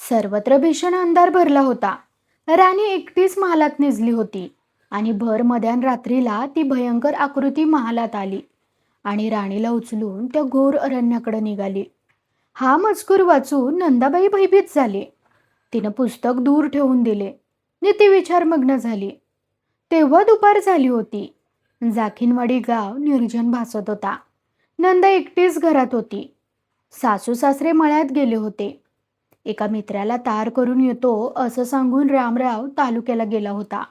सर्वत्र भीषण अंधार भरला होता. राणी एकटीच महालात निजली होती आणि भर मध्यान रात्रीला ती भयंकर आकृती महालात आली आणि राणीला उचलून त्या घोर अरण्याकडे निघाली. हा मजकूर वाचून नंदाबाई भयभीत झाली. तिनं पुस्तक दूर ठेवून दिले आणि ती विचारमग्न झाली. तेव्हा दुपार झाली होती. जाखीनवाडी गाव निर्जन भासत होता. नंदा एकटीच घरात होती. सासू सासरे मळ्यात गेले होते. एका मित्राला तार करून येतो असं सांगून रामराव तालुक्याला गेला होता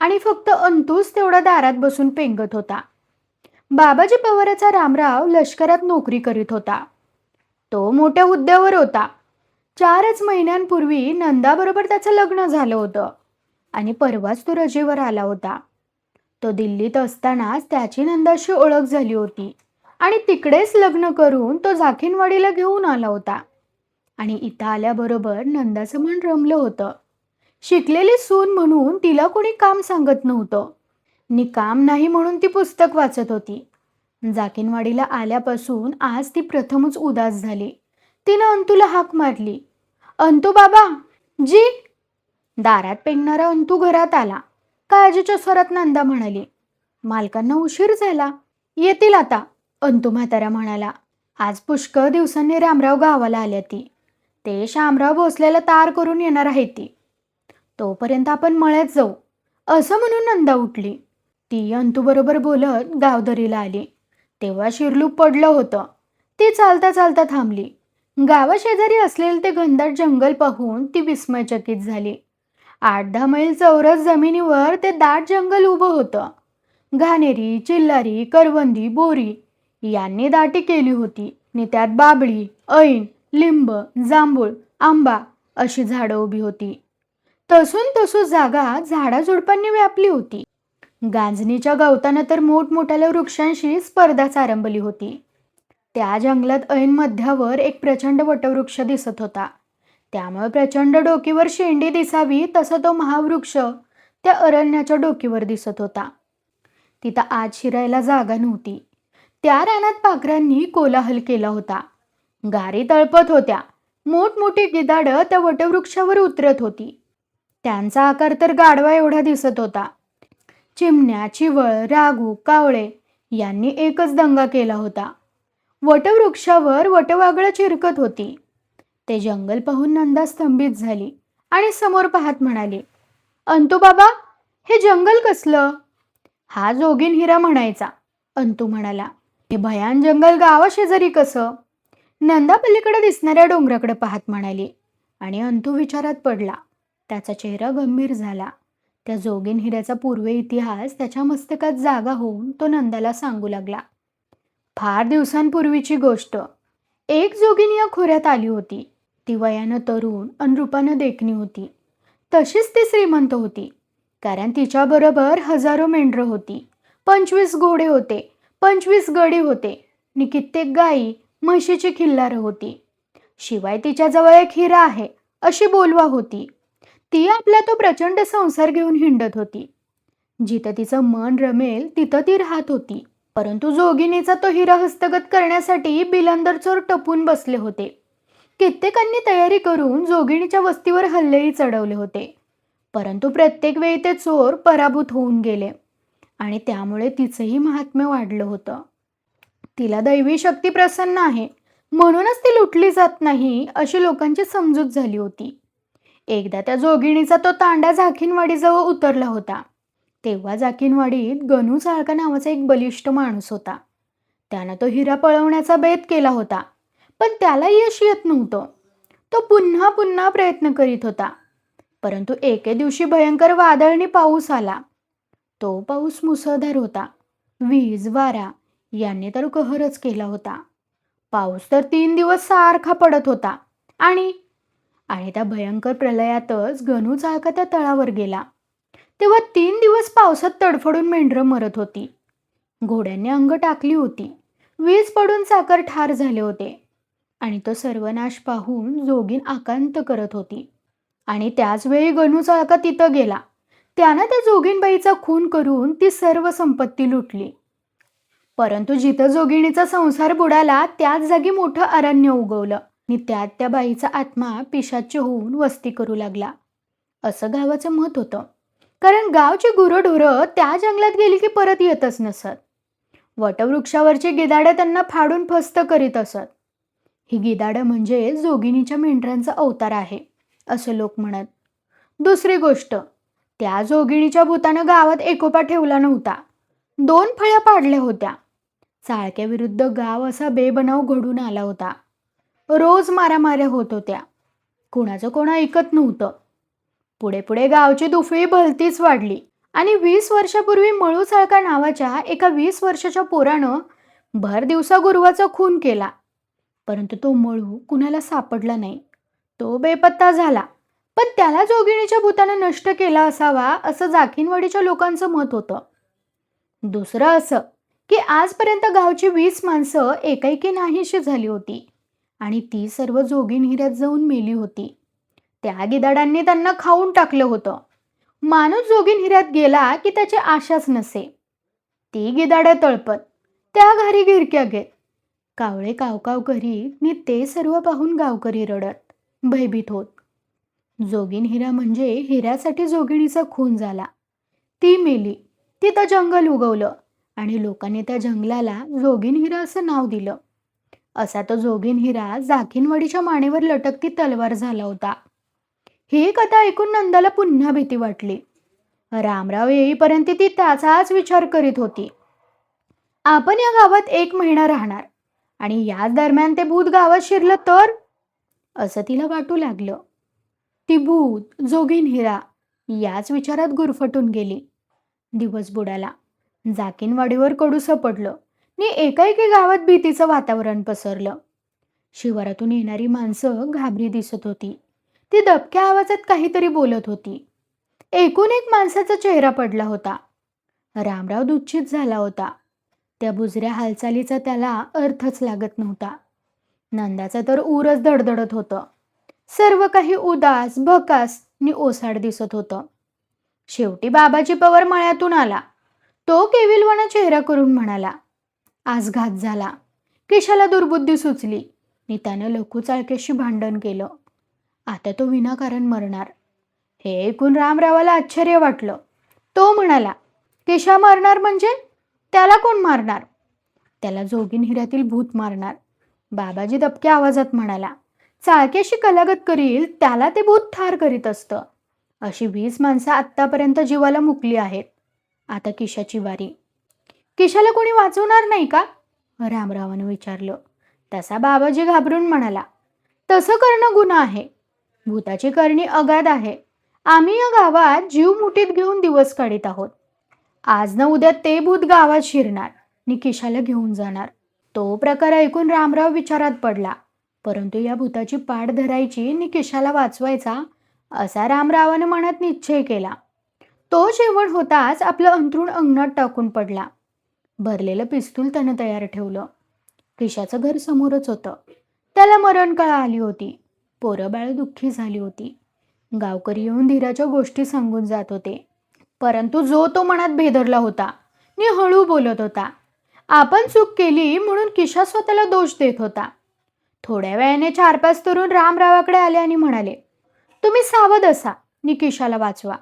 आणि फक्त अंतूच तेवढा दारात बसून पेंगत होता. बाबाजी पवाराचा रामराव लष्करात नोकरी करीत होता. तो मोठ्या हुद्द्यावर होता. 4च महिन्यांपूर्वी नंदाबरोबर त्याचं लग्न झालं होतं आणि परवाच तो रजेवर आला होता. तो दिल्लीत असतानाच त्याची नंदाशी ओळख झाली होती आणि तिकडेच लग्न करून तो जाखीनवाडीला घेऊन आला होता. आणि इथं आल्याबरोबर नंदाचं मन रमलं होतं. शिकलेली सून म्हणून तिला कोणी काम सांगत नव्हतं. काम नाही म्हणून ती पुस्तक वाचत होती. जाकिनवाडीला आल्यापासून आज ती प्रथमच उदास झाली. तिनं अंतूला हाक मारली. अंतू बाबा जी. दारात पेंगणारा अंतू घरात आला. काळजीच्या स्वरात नंदा म्हणाली, मालकांना उशीर झाला, येतील आता. अंतू म्हातारा म्हणाला, आज पुष्कळ दिवसांनी रामराव गावाला आल्या ती. ते शामराव भोसल्याला तार करून येणार आहे ती. तोपर्यंत आपण मळ्यात जाऊ. असं म्हणून नंदा उठली. ती अंतूबरोबर बोलत गावदरीला आली. तेव्हा शिरलूक पडलं होतं. ती चालता चालता थांबली. गावाशेजारी असलेले ते घनदाट जंगल पाहून ती विस्मयचकित झाली. 8-10 मैल चौरस जमिनीवर ते दाट जंगल उभं होतं. घाणेरी, चिल्लारी, करवंदी, बोरी यांनी दाटी केली होती आणि त्यात बाबळी, ऐन, लिंब, जांभूळ, आंबा अशी झाडं उभी होती. तसून तसू जागा झाडाझुडपांनी व्यापली होती. गांजणीच्या गवतानं तर मोठमोठ्या वृक्षांशी स्पर्धाच आरंभली होती. त्या जंगलात ऐन मध्यावर एक प्रचंड वटवृक्ष दिसत होता. त्यामुळे प्रचंड डोकीवर शेंडी दिसावी तसा तो महावृक्ष त्या अरण्याच्या डोकीवर दिसत होता. तिथं आत शिरायला जागा नव्हती. त्या रानात पाखरांनी कोलाहल केला होता. गारी तळपत होत्या. मोठमोठी गिधाडं त्या वटवृक्षावर उतरत होती. त्यांचा आकार तर गाढवा एवढा दिसत होता. चिमण्या, चिवळ, रागू, कावळे यांनी एकच दंगा केला होता. वटवृक्षावर वटवाघळं चिरकत होती. ते जंगल पाहून नंदा स्तंभित झाली आणि समोर पाहत म्हणाली, अंतू बाबा, हे जंगल कसलं? हा जोगीन हिरा म्हणायचा. अंतू म्हणाला, हे भयान जंगल गावाशेजारी कसं? नंदा पलीकडे दिसणाऱ्या डोंगराकडे पाहत म्हणाली आणि अंतू विचारात पडला. त्याचा चेहरा गंभीर झाला. त्या जोगीन हिऱ्याचा पूर्व इतिहास त्याच्या मस्तकात जागा होऊन तो नंदाला सांगू लागला. फार दिवसांपूर्वीची गोष्ट. एक जोगीन या खोऱ्यात आली होती. ती वयानं तरुण अन रूपानं देखणी होती. तशीच ती श्रीमंत होती, कारण तिच्याबरोबर हजारो मेंढरं होती, 25 घोडे होते, 25 गडी होते आणि कित्येक गायी म्हशीची खिल्लारं होती. शिवाय तिच्याजवळ एक हिरा आहे अशी बोलवा होती. ती आपला तो प्रचंड संसार घेऊन हिंडत होती. जिथं तिचं मन रमेल तिथं ती राहत होती. परंतु जोगिनीचा तो हिरा हस्तगत करण्यासाठी बिलंदर चोर टपून बसले होते. कित्येकांनी तयारी करून जोगिनीच्या वस्तीवर हल्लेही चढवले होते. परंतु प्रत्येक वेळी ते चोर पराभूत होऊन गेले आणि त्यामुळे तिचंही महात्म्य वाढलं होतं. तिला दैवी शक्ती प्रसन्न आहे म्हणूनच ती लुटली जात नाही अशी लोकांची समजूत झाली होती. एकदा त्या जोगिणीचा तो तांडा जाखीनवाडीजवळ उतरला होता. तेव्हा जाखीनवाडीत गणू चाळका नावाचा एक बलिष्ठ माणूस होता. त्यानं तो हिरा पळवण्याचा बेत केला होता, पण त्याला यश येत नव्हतं. तो पुन्हा पुन्हा प्रयत्न करीत होता. परंतु एके दिवशी भयंकर वादळी पाऊस आला. तो पाऊस मुसळधार होता. वीज, वारा यांनी तर कहरच केला होता. पाऊस तर 3 दिवस सारखा पडत होता आणि त्या भयंकर प्रलयातच गणू चाळका त्या तळावर गेला. तेव्हा 3 दिवस पावसात तडफडून मेंढरं मरत होती. घोड्यांनी अंग टाकली होती. वीज पडून चाकर ठार झाले होते आणि तो सर्वनाश पाहून जोगीन आकांत करत होती. आणि त्याच वेळी गणू चाळका तिथं गेला. त्यानं त्या जोगीनबाईचा खून करून ती सर्व संपत्ती लुटली. परंतु जिथं जोगिनीचा संसार बुडाला त्याच जागी मोठं अरण्य उगवलं आणि त्यात त्या बाईचा आत्मा पिशाच्य होऊन वस्ती करू लागला, असं गावाचं मत होतं. कारण गावची गुरंढोरं त्या जंगलात गेली की परत येतच नसत. वटवृक्षावरची गिधाडं त्यांना फाडून फस्त करीत असत. ही गिधाडं म्हणजे जोगिनीच्या मेंढरांचा अवतार आहे, असं लोक म्हणत. दुसरी गोष्ट, त्या जोगिनीच्या भूतानं गावात एकोपा ठेवला नव्हता. 2 फळ्या पाडल्या होत्या. चाळक्याविरुद्ध गाव असा बेबनाव घडून आला होता. रोज मारामाऱ्या होत होत्या. कुणाचं कोण ऐकत नव्हतं. पुढे पुढे गावची दुफळी भलतीच वाढली आणि 20 वर्षापूर्वी मळू चाळका नावाच्या एका 20 वर्षाच्या पोरानं भर दिवसा गुरुवाचा खून केला. परंतु तो मळू कुणाला सापडला नाही. तो बेपत्ता झाला. पण त्याला जोगिनीच्या भूतानं नष्ट केला असावा, असं जाखीनवाडीच्या लोकांचं मत होतं. दुसरं असं की आजपर्यंत गावची 20 माणसं एकाएकी नाहीशी झाली होती आणि ती सर्व जोगीन हिऱ्यात जाऊन मेली होती. त्या गिधाडांनी त्यांना खाऊन टाकलं होतं. माणूस जोगीन हिऱ्यात गेला की त्याची आशाच नसे. ती गिधाडं तळपत, त्या घरी गिरक्या घेत. कावळे कावकाव करी नि ते सर्व पाहून गावकरी रडत, भयभीत होत. जोगीन हिरा म्हणजे हिऱ्यासाठी जोगिनीचा खून झाला. ती मेली. तिथं जंगल उगवलं आणि लोकांनी त्या जंगलाला जोगीन हिरा असं नाव दिलं. असा तो जोगीन हिरा जाखीनवाडीच्या मानेवर लटकती तलवार झाला होता. ही कथा ऐकून नंदाला पुन्हा भीती वाटली. रामराव येईपर्यंत ती त्याचाच विचार करीत होती. आपण या गावात 1 महिना राहणार आणि याच दरम्यान ते भूत गावात शिरलं तर, असं तिला वाटू लागलं. ती भूत, जोगीन हिरा याच विचारात गुरफटून गेली. दिवस बुडाला. जाकीनवाडीवर कडूसं पडलं नि एकाएकी गावात भीतीचं वातावरण पसरलं. शिवारातून येणारी माणसं घाबरी दिसत होती. ती दबक्या आवाजात काहीतरी बोलत होती. एकूण एक माणसाचा चेहरा पडला होता. रामराव दुःखित झाला होता. त्या बुजऱ्या हालचालीचा त्याला अर्थच लागत नव्हता. नंदाचं तर ऊरच धडधडत होतं. सर्व काही उदास, भकास नि ओसाड दिसत होतं. शेवटी बाबाजी पवार मळ्यातून आला. तो केविलवाणा चेहरा करून म्हणाला, आज घात झाला. केशाला दुर्बुद्धी सुचली नि त्यानं लखू चाळकेशी भांडण केलं. आता तो विनाकारण मरणार. हे ऐकून रामरावाला आश्चर्य वाटलं. तो म्हणाला, केशा मारणार म्हणजे? त्याला कोण मारणार? त्याला जोगीन हिऱ्यातील भूत मारणार. बाबाजी दबक्या आवाजात म्हणाला, चाळकेशी कलागत करील त्याला ते भूत ठार करीत असतं. अशी 20 माणसं आत्तापर्यंत जीवाला मुकली आहेत. आता किशाची वारी. किशाला कोणी वाचवणार नाही का? रामरावानं विचारलं. तसा बाबाजी घाबरून म्हणाला, तसं करणं गुन्हा आहे. भूताची करणी अगाध आहे. आम्ही या गावात जीव मुठीत घेऊन दिवस काढीत आहोत. आज न उद्या ते भूत गावात शिरणार नि किशाला घेऊन जाणार. तो प्रकार ऐकून रामराव विचारात पडला. परंतु या भूताची पाठ धरायची नि किशाला वाचवायचा, असा रामरावानं मनात निश्चय केला. तो जेवण होताच आपलं अंथरूण अंगणात टाकून पडला. भरलेलं पिस्तूल त्यानं तयार ठेवलं. किशाचं घर समोरच होतं. त्याला मरणकळा आली होती. पोरं बाळ दुःखी झाली होती. गावकरी येऊन धीराच्या गोष्टी सांगून जात होते. परंतु जो तो मनात भेदरला होता नि हळू बोलत होता. आपण चूक केली म्हणून किशा स्वतःला दोष देत होता. थोड्या वेळाने 4-5 तरुण रामरावाकडे आले आणि म्हणाले, तुम्ही सावध असा नि किशाला वाचवा.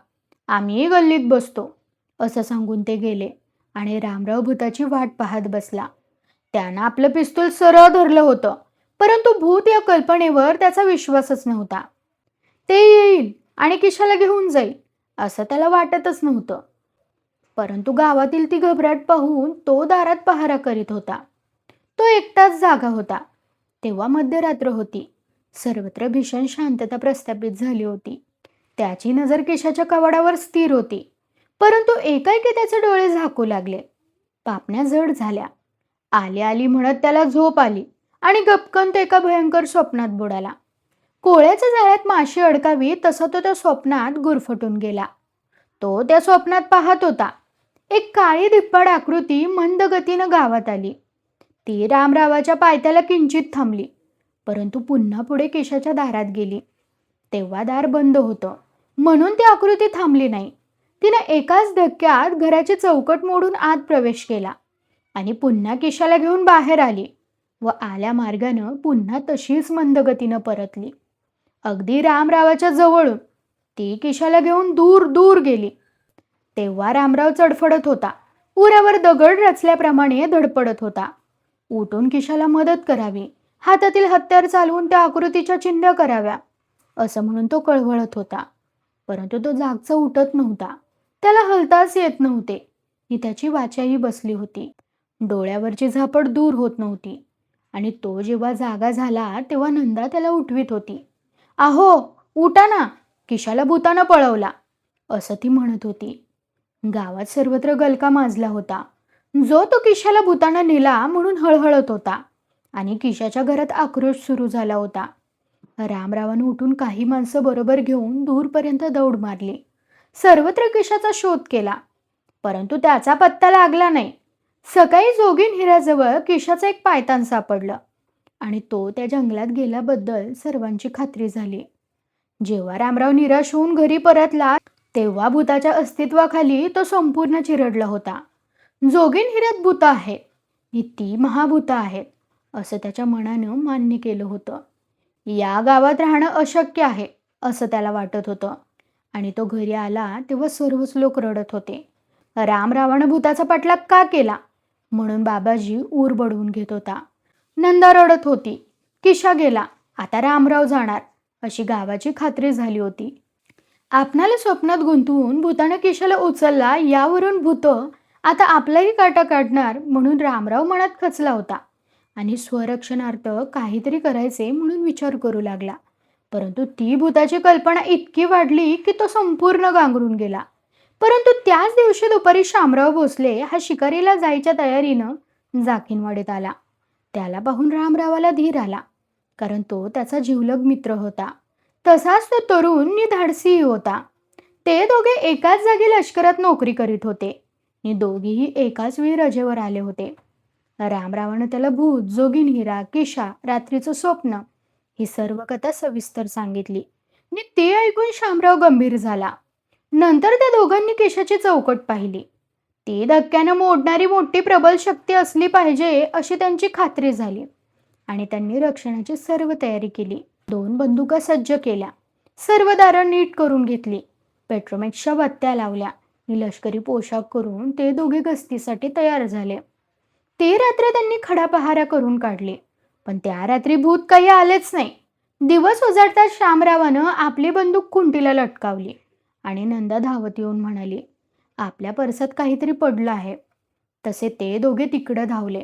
आम्ही गल्लीत बसतो, असं सांगून ते गेले आणि रामराव भूताची वाट पाहत बसला. त्यानं आपलं पिस्तूल सरळ धरलं होतं, परंतु भूत या कल्पनेवर त्याचा विश्वासच नव्हता. ते येईल आणि किशाला घेऊन जाईल असं त्याला वाटतच नव्हतं. परंतु गावातील ती घबराट पाहून तो दारात पहारा करीत होता. तो एकटाच जागा होता. तेव्हा मध्यरात्र होती. सर्वत्र भीषण शांतता प्रस्थापित झाली होती. त्याची नजर केशाच्या कवाडावर स्थिर होती. परंतु एकाएकी त्याचे डोळे झाकू लागले. पापण्या जड झाल्या. आली आली म्हणत त्याला झोप आली आणि गपकन तो एका भयंकर स्वप्नात बुडाला. कोळ्याच्या जाळ्यात माशी अडकावी तसा तो त्या स्वप्नात गुरफटून गेला. तो त्या स्वप्नात पाहत होता. एक काळी धिप्पाड आकृती मंद गतीनं गावात आली. ती रामरावाच्या पायथ्याला किंचित थांबली, परंतु पुन्हा पुढे केशाच्या दारात गेली. तेव्हा दार बंद होतं, म्हणून ती आकृती थांबली नाही. तिनं एकाच धक्क्यात घराची चौकट मोडून आत प्रवेश केला आणि पुन्हा केशाला घेऊन बाहेर आली. व आल्या मार्गानं पुन्हा तशीच मंदगतीनं परतली. अगदी रामरावाच्या जवळून ती किशाला घेऊन दूर दूर गेली. तेव्हा रामराव चडफडत होता. उरावर दगड रचल्याप्रमाणे धडपडत होता. उठून किशाला मदत करावी, हातातील हत्यार चालवून त्या आकृतीच्या चिंध्या कराव्या, असं म्हणून तो कळवळत होता. परंतु तो जागचा उठत नव्हता. त्याला हलताच येत नव्हते. ही त्याची वाचाही बसली होती. डोळ्यावरची झापड दूर होत नव्हती. आणि तो जेव्हा जागा झाला तेव्हा नंदा त्याला उठवीत होती. "आहो, उठा ना, किशाला भूतानं पळवला," असं ती म्हणत होती. गावात सर्वत्र गलका माजला होता. जो तो किशाला भूतानं नेला म्हणून हळहळत होता. आणि किशाच्या घरात आक्रोश सुरू झाला होता. रामरावानं उठून काही माणसं बरोबर घेऊन दूरपर्यंत दौड मारली. सर्वत्र किशाचा शोध केला, परंतु त्याचा पत्ता लागला नाही. सकाळी जोगीन हिऱ्याजवळ किशाचं एक पायतान सापडलं आणि तो त्या जंगलात गेल्याबद्दल सर्वांची खात्री झाली. जेव्हा रामराव निराश होऊन घरी परतला तेव्हा भूताच्या अस्तित्वाखाली तो संपूर्ण चिरडला होता. जोगीन हिऱ्यात भूत आहेत, ही ती महाभूत आहेत, असं त्याच्या मनानं मान्य केलं होतं. या गावात राहणं अशक्य आहे असं त्याला वाटत होतं. आणि तो घरी आला तेव्हा सर्वच लोक रडत होते. रामरावानं भूताचा पाठलाग का केला म्हणून बाबाजी ऊर बडवून घेत होता. नंदा रडत होती. किशा गेला, आता रामराव जाणार, अशी गावाची खात्री झाली होती. आपणाला स्वप्नात गुंतवून भूतानं किशाला उचलला यावरून भूत आता आपलाही काटा काढणार म्हणून रामराव मनात खचला होता. आणि स्वरक्षणार्थ काहीतरी करायचे म्हणून विचार करू लागला. परंतु ती भूताची कल्पना इतकी वाढली की तो संपूर्ण गांगरून गेला. परंतु त्याच दिवशी दुपारी शामराव भोसले हा शिकारीला जायच्या तयारीनं जाखीनवाडीत आला. त्याला पाहून रामरावाला धीर आला, कारण तो त्याचा जिवलग मित्र होता. तसाच तो तरुण आणि धाडसीही होता. ते दोघे एकाच जागी लष्करात नोकरी करीत होते आणि दोघेही एकाच वेळी रजेवर आले होते. रामरावानं त्याला भूत, जोगीन हिरा, किशा, रात्रीचं स्वप्न ही सर्व कथा सविस्तर सांगितली आणि ते ऐकून शामराव गंभीर झाला. नंतर त्या दोघांनी किशाची चौकट पाहिली. ती धक्क्यानं मोडणारी मोठी प्रबल शक्ती असली पाहिजे अशी त्यांची खात्री झाली. आणि त्यांनी रक्षणाची सर्व तयारी केली. 2 बंदुका सज्ज केल्या, सर्व दारं नीट करून घेतली, पेट्रोमॅक्सच्या बत्त्या लावल्या आणि लष्करी पोशाख करून ते दोघे गस्तीसाठी तयार झाले. ते रात्र त्यांनी खडा पहारा करून काढले, पण त्या रात्री भूत काही आलेच नाही. दिवस उजाडताच शामरावानं आपली बंदूक खुंटीला लटकावली आणि नंदा धावत येऊन म्हणाली, "आपल्या पर्सात काहीतरी पडलं आहे." तसे ते दोघे तिकडं धावले.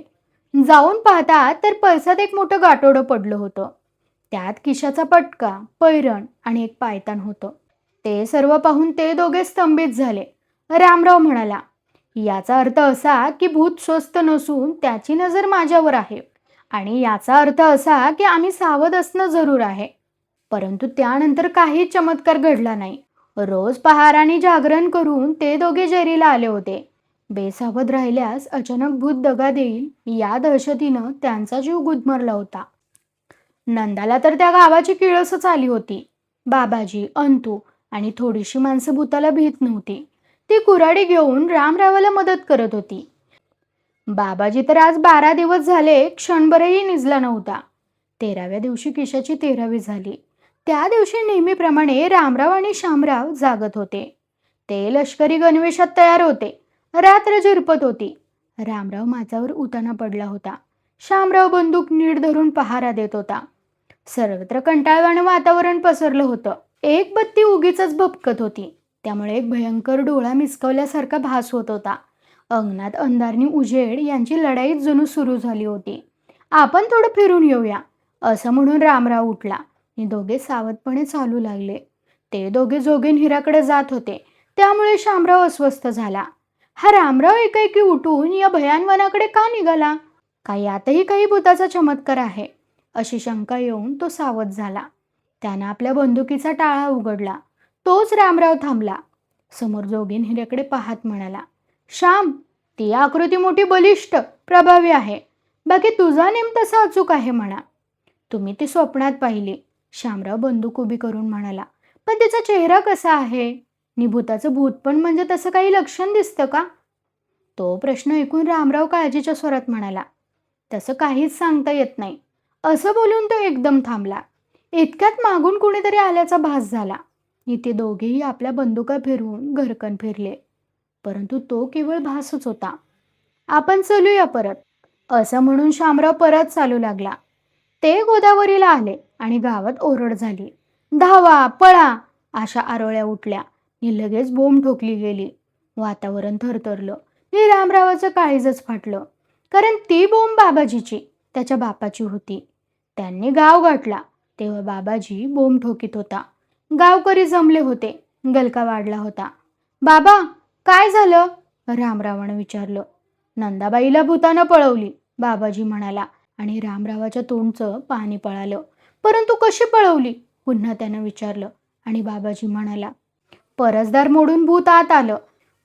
जाऊन पाहतात तर पर्सात एक मोठं गाठोडं पडलं होतं. त्यात किशाचा पटका, पैरण आणि एक पायतान होतं. ते सर्व पाहून ते दोघे स्तंभित झाले. रामराव म्हणाला, "याचा अर्थ असा की भूत स्वस्त नसून त्याची नजर माझ्यावर आहे. आणि याचा अर्थ असा की आम्ही सावध असणं जरूर आहे." परंतु त्यानंतर काही चमत्कार घडला नाही. रोज पहाराने जागरण करून ते दोघे जेरीला आले होते. बेसावध राहिल्यास अचानक भूत दगा देईल या दहशतीनं त्यांचा जीव गुदमरला होता. नंदाला तर त्या गावाची किळसच आली होती. बाबाजी, अंतू आणि थोडीशी माणसं भूताला भीत नव्हती. ती कुऱ्हाडी घेऊन रामरावाला मदत करत होती. बाबाजी तर आज 12 दिवस झाले क्षणभरही निजला नव्हता. 13व्या दिवशी किशाची 13वी झाली. त्या दिवशी नेहमीप्रमाणे रामराव आणि शामराव जागत होते. ते लष्करी गणवेशात तयार होते. रात्र झिरपत होती. रामराव माचावर उताना पडला होता. शामराव बंदूक नीट धरून पहारा देत होता. सर्वत्र कंटाळवाणं वातावरण पसरलं होतं. एक बत्ती उगीचच भपकत होती, त्यामुळे एक भयंकर डोळा मिसकवल्यासारखा भास होत होता. अंगणात अंधारणी उजेड यांची लढाई जणू सुरू झाली होती. "आपण थोडं फिरून येऊया," असं म्हणून रामराव उठला आणि दोघे सावधपणे चालू लागले. ते दोघे जोगीन हिऱ्याकडे जात होते, त्यामुळे शामराव अस्वस्थ झाला. हा रामराव एकाएकी उठून या भयानवनाकडे का निघाला? का यातही काही भूताचा चमत्कार आहे? अशी शंका येऊन तो सावध झाला. त्यानं आपल्या बंदुकीचा टाळा उघडला. तोच रामराव थांबला. समोर जोगीन हिऱ्याकडे पाहत म्हणाला, "श्याम, ती आकृती मोठी बलिष्ठ, प्रभावी आहे. बाकी तुझा नेम तसा अचूक आहे म्हणा." "तुम्ही ती स्वप्नात पाहिली," शामराव बंदूक उभी करून म्हणाला. "पण तिचा चेहरा कसा आहे? निभूताचं भूत पण म्हणजे तसं काही लक्षण दिसतं का?" तो प्रश्न ऐकून रामराव काळजीच्या स्वरात म्हणाला, तसं काहीच सांगता येत नाही, असं बोलून तो एकदम थांबला. इतक्यात मागून कोणीतरी आल्याचा भास झाला. इथे दोघेही आपल्या बंदुका फिरवून घरकन फिरले. परंतु तो केवळ भासच होता. आपण चलूया परत, असं म्हणून शामराव परत चालू लागला. ते गोदावरीला आले आणि गावात ओरड झाली. धावा, पळा, अशा आरोळ्या उठल्या नि लगेच बोंब ठोकली गेली. वातावरण थरथरलं नि रामरावाचं काळीजच फाटलं. कारण ती बोंब बाबाजीची, त्याच्या बापाची होती. त्यांनी गाव गाठला तेव्हा बाबाजी बोंब ठोकीत होता. गावकरी जमले होते. गलका वाढला होता. बाबा, काय झालं? रामरावानं विचारलं. नंदाबाईला भूतानं पळवली, बाबाजी म्हणाला आणि रामरावाच्या तोंडचं पाणी पळालं. परंतु कशी पळवली? पुन्हा त्यानं विचारलं आणि बाबाजी म्हणाला, परसदार मोडून भूत आत आलं.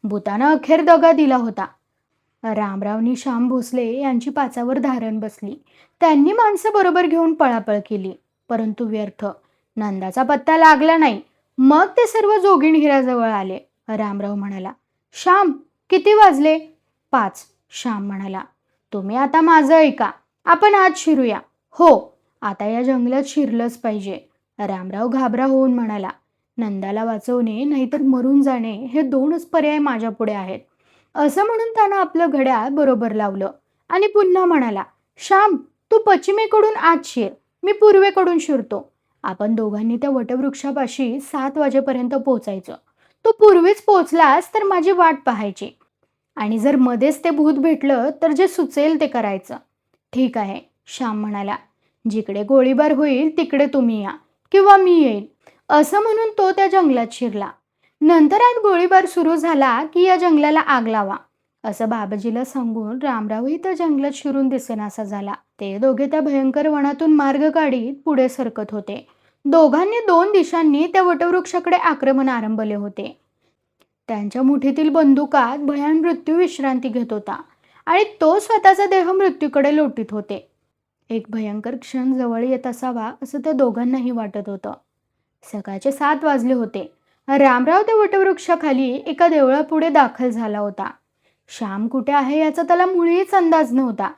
भूतानं अखेर दगा दिला होता. रामरावनी श्याम भोसले यांची पाचावर धारण बसली. त्यांनी माणसं बरोबर घेऊन पळापळ केली, परंतु व्यर्थ. नंदाचा पत्ता लागला नाही. मग ते सर्व जोगीण हिऱ्याजवळ आले. रामराव म्हणाला, श्याम, किती वाजले? 5. श्याम म्हणाला, तुम्ही आता माझं ऐका. आपण आत शिरूया. हो, आता या जंगलात शिरलंच पाहिजे. रामराव घाबरा होऊन म्हणाला, नंदाला वाचवणे नाहीतर मरून जाणे हे 2च पर्याय माझ्या पुढे आहेत. असं म्हणून त्यानं आपलं घड्याळ बरोबर लावलं आणि पुन्हा म्हणाला, श्याम, तू पश्चिमेकडून आत शिर, मी पूर्वेकडून शिरतो. आपण दोघांनी त्या वटवृक्षापाशी 7 वाजेपर्यंत पोचायचं. तू पूर्वीच पोचलास तर माझी वाट पाहायची आणि जर मध्येच ते भूत भेटलं तर जे सुचेल ते करायचं. ठीक आहे, श्याम म्हणाला. जिकडे गोळीबार होईल तिकडे तुम्ही या किंवा मी येईल. असं म्हणून तो त्या जंगलात शिरला. नंतर आज गोळीबार सुरू झाला की या जंगलाला आग लावा, असं बाबाजीला सांगून रामरावही त्या जंगलात शिरून दिसेनासा झाला. ते दोघे त्या भयंकर वनातून मार्ग काढीत पुढे सरकत होते. दोघांनी 2 दिशांनी त्या वटवृक्षाकडे आक्रमण आरंभले होते. त्यांच्या मुठीतील बंदुकात भयान मृत्यू विश्रांती घेत होता आणि तो स्वतःचा देह मृत्यूकडे लोटीत होते. एक भयंकर क्षण जवळ येत असावा असं त्या दोघांनाही वाटत होतं. सकाळचे 7 वाजले होते. रामराव त्या वटवृक्षाखाली एका देवळापुढे दाखल झाला होता. श्याम कुठे आहे याचा त्याला मुळीच अंदाज नव्हता.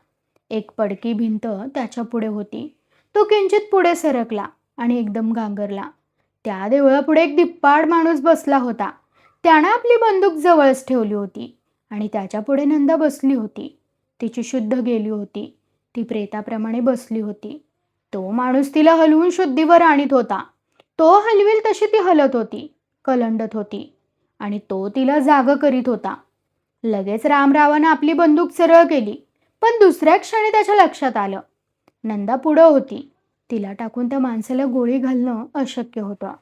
एक पडकी भिंत त्याच्या पुढे होती. तो किंचित पुढे सरकला आणि एकदम गांगरला. त्या देवळापुढे एक धिप्पाड माणूस बसला होता. त्यानं आपली बंदूक जवळच ठेवली होती आणि त्याच्या पुढे नंदा बसली होती. तिची शुद्ध गेली होती. ती प्रेताप्रमाणे बसली होती. तो माणूस तिला हलवून शुद्धीवर आणीत होता. तो हलवेल तशी ती हलत होती, कलंडत होती आणि तो तिला जाग करीत होता. लगेच रामरावानं आपली बंदूक सरळ केली, पण दुसऱ्या क्षणी त्याच्या लक्षात आलं. नंदा पुढं होती. तिला टाकून त्या माणसाला गोळी घालणं अशक्य होतं.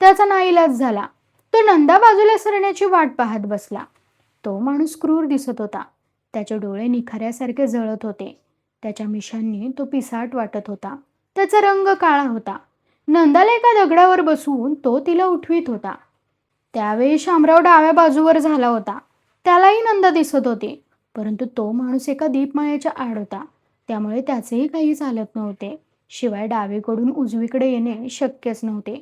त्याचा नाईलाज झाला. तो नंदा बाजूला सरण्याची वाट पाहत बसला. तो माणूस क्रूर दिसत होता. त्याचे डोळे निखाऱ्यासारखे जळत होते. त्याच्या मिशांनी तो पिसाट वाटत होता. त्याचा रंग काळा होता. नंदाला एका दगडावर बसवून तो तिला उठवीत होता. त्यावेळी शामराव डाव्या बाजूवर झाला होता. त्यालाही नंदा दिसत होती, परंतु तो माणूस एका दीपमाळ्याच्या आड होता, त्यामुळे त्याचेही काही चालत नव्हते. शिवाय डावीकडून उजवीकडे येणे शक्यच नव्हते.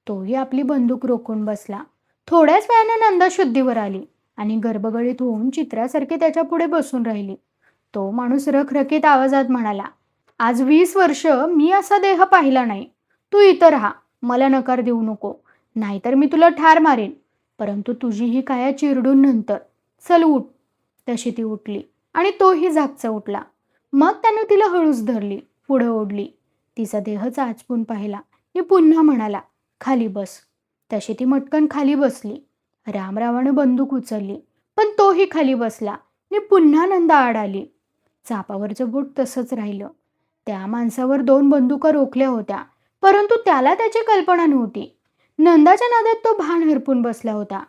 तोही आपली बंदूक रोखून बसला. थोड्याच वेळाने नंदा शुद्धीवर आली आणि गर्भगळीत होऊन चित्रासारखी त्याच्या पुढे बसून राहिली. तो माणूस रखरखीत आवाजात म्हणाला, आज 20 वर्ष मी असा देह पाहिला नाही. तू इथं राहा, मला नकार देऊ नको, नाहीतर मी तुला ठार मारेन. परंतु तुझी ही काया चिरडून नंतर. चल उठ. तशी ती उठली आणि तोही जागचा उठला. मग त्यानं तिला हळूच धरली, पुढं ओढली. तिचा देह चाचपून पाहिला आणि पुन्हा म्हणाला, खाली बस. तशी ती मटकन खाली बसली. रामरावानं बंदूक उचलली, पण तोही खाली बसला आणि पुन्हा नंदा आड आली. चापावरचं बोट तसंच राहिलं. त्या माणसावर 2 बंदुका रोखल्या होत्या, परंतु त्याला त्याची कल्पना नव्हती. नंदाच्या नादात तो भान हरपून बसला होता.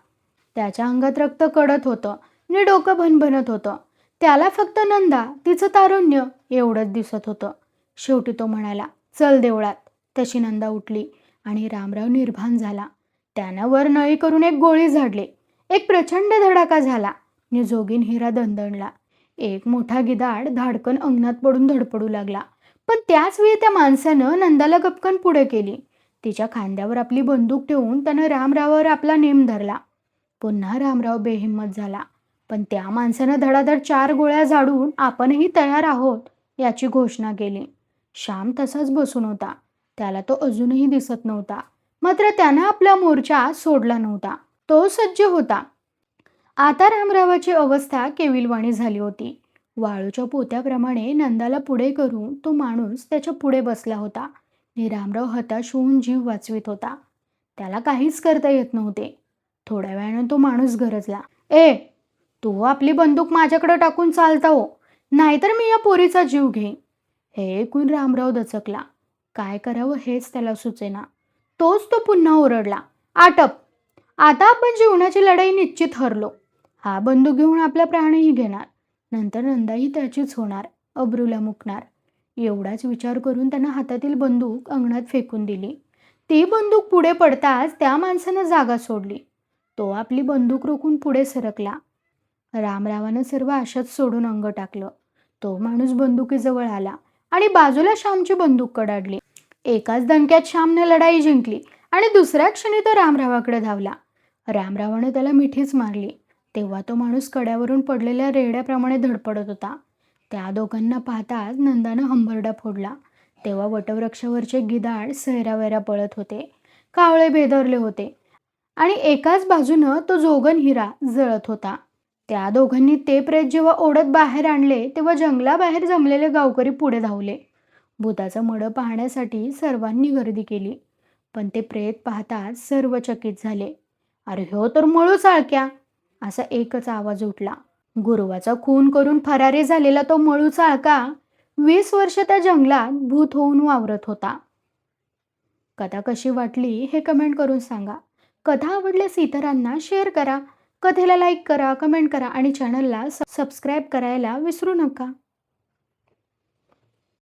त्याच्या अंगात रक्त कडत होतं आणि डोकं भनभनत होतं. त्याला फक्त नंदा, तिचं तारुण्य एवढंच दिसत होतं. शेवटी तो म्हणाला, चल देवळात. तशी नंदा उठली आणि रामराव निर्भान झाला. त्यानं वर नळी करून एक गोळी झाडली. एक प्रचंड धडाका झाला आणि जोगीन हिरा दणदणला. एक मोठा गिधाड धाडकन अंगणात पडून धडपडू लागला. पण त्याच वेळी त्या माणसानं नंदाला गपकन पुढे केली. तिच्या खांद्यावर आपली बंदूक ठेवून त्यानं रामरावावर आपला नेम धरला. पुन्हा रामराव बेहिम्मत झाला. पण त्या माणसानं धडाधड 4 गोळ्या झाडून आपणही तयार आहोत याची घोषणा केली. श्याम तसाच बसून होता. त्याला तो अजूनही दिसत नव्हता. मात्र त्यानं आपला मोर्चा सोडला नव्हता. तो सज्ज होता. आता रामरावाची अवस्था केविलवाणी झाली होती. वाळूच्या पोत्याप्रमाणे नंदाला पुढे करून तो माणूस त्याच्या पुढे बसला होता आणि रामराव हताश होऊन जीव वाचवित होता. त्याला काहीच करता येत नव्हते. थोड्या वेळानं तो माणूस गरजला, "ए, तू आपली बंदूक माझ्याकडे टाकून चालता हो, नाहीतर मी या पोरीचा जीव घेईन." हे ऐकून रामराव दचकला. काय करावं हेच त्याला सुचेना. तोच तो पुन्हा ओरडला, "आटप! आता आपण जीवनाची लढाई निश्चित हरलो. हा बंदूक घेऊन आपला प्राणही घेणार. नंतर नंदाही त्याचीच होणार, अब्रूला मुकणार." एवढाच विचार करून त्यानं हातातील बंदूक अंगणात फेकून दिली. ती बंदूक पुढे पडताच त्या माणसानं जागा सोडली. तो आपली बंदूक रोखून पुढे सरकला. रामरावानं सर्व आशाच सोडून अंग टाकलं. तो माणूस बंदुकीजवळ आला आणि बाजूला श्यामची बंदूक कडाडली. एकाच दणक्यात श्यामने लढाई जिंकली आणि दुसऱ्या क्षणी तो रामरावाकडे धावला. रामरावाने त्याला मिठीच मारली. तेव्हा तो माणूस कड्यावरून पडलेल्या रेड्याप्रमाणे धडपडत होता. त्या दोघांना पाहताच नंदानं हंबरडा फोडला. तेव्हा वटवृक्षावरचे गिधाड सैरावैरा पळत होते. कावळे भेदरले होते आणि एकाच बाजूनं तो जोगन हिरा जळत होता. त्या दोघांनी ते प्रेत जेव्हा ओढत बाहेर आणले तेव्हा जंगलाबाहेर जमलेले गावकरी पुढे धावले. भूताचं मडं पाहण्यासाठी सर्वांनी गर्दी केली. पण ते प्रेत पाहताच सर्व चकित झाले. "अरे ह्यो तर मळू चाळक्या!" असा एकच आवाज उठला. गुरुवाचा खून करून फरारी झालेला तो मळू चाळका 20 वर्ष त्या जंगलात भूत होऊन वावरत होता. कथा कशी वाटली हे कमेंट करून सांगा. कथा आवडल्यास इतरांना शेअर करा. कथेला लाईक करा, कमेंट करा आणि चॅनलला सबस्क्राईब करायला विसरू नका.